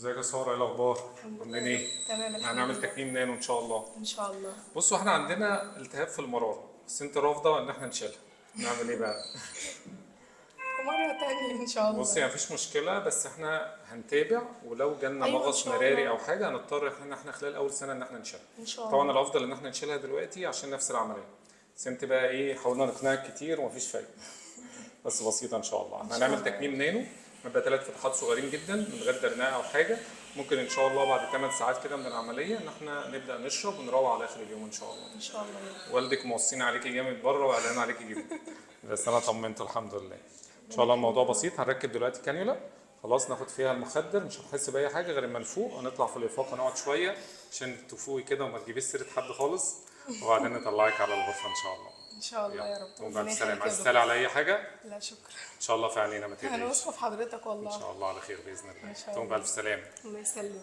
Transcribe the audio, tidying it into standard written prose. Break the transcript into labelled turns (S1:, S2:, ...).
S1: ازيك يا ساره؟ ايه الاخبار؟
S2: الحمد
S1: عاملين
S2: لله.
S1: ايه؟
S2: تمام الحمد
S1: هنعمل
S2: لله.
S1: تكميم نانو ان شاء الله.
S2: ان شاء الله.
S1: بصوا احنا عندنا التهاب في المراره، بس انت رافضه ان احنا نشيلها. نعمل ايه بقى؟
S2: ومرة تانية ان شاء
S1: بصي
S2: الله.
S1: مفيش مشكله، بس احنا هنتابع، ولو جالنا
S2: ايوه ان
S1: مغص
S2: شاء
S1: مراري
S2: الله.
S1: او حاجه هنضطر ان احنا خلال اول سنه ان احنا نشيلها.
S2: ان شاء
S1: طبعا
S2: الله.
S1: الافضل ان احنا نشيلها دلوقتي عشان نفس العمليه. بس انت بقى ايه، حاولنا نقنعك كتير ومفيش فايده. بس بسيطه ان شاء الله.
S2: ان
S1: احنا
S2: شاء
S1: هنعمل
S2: الله.
S1: تكميم نانو، نبقى 3 فتحات صغيرين جدا من غير درناء او حاجه. ممكن ان شاء الله بعد 8 ساعات كده من العمليه ان احنا نبدا نشرب ونروح على اخر اليوم ان شاء الله.
S2: ان شاء الله يا رب.
S1: والدك موصيين عليكي جامد بره وقلقان عليكي جدا. بس انا طمنت الحمد لله. ان شاء
S2: ربنا
S1: الله الموضوع
S2: يخليك يا رب.
S1: بسيط. هنركب دلوقتي كانيولا، خلاص ناخد فيها المخدر، مش هنحس باي حاجه غير اما نفوق، هنطلع في الافاقه نقعد شويه عشان تفوقي كده وما تجيبيش سيره حد خالص، وبعدين نطلعك على الغرفه ان شاء الله.
S2: ان شاء الله
S1: يلا
S2: يا رب.
S1: تقوم بقى
S2: ربنا
S1: بالسلامه.
S2: يخليك يا
S1: عايز تسالي
S2: دكتور.
S1: على اي حاجه؟
S2: لا شكرا.
S1: ان شاء الله في عينينا ما
S2: انا
S1: تقلقيش.
S2: واثقة في حضرتك
S1: ان
S2: والله.
S1: شاء الله على خير باذن الله.
S2: ان شاء
S1: تقوم
S2: الله.
S1: بالف سلامه.
S2: الله يسلمك.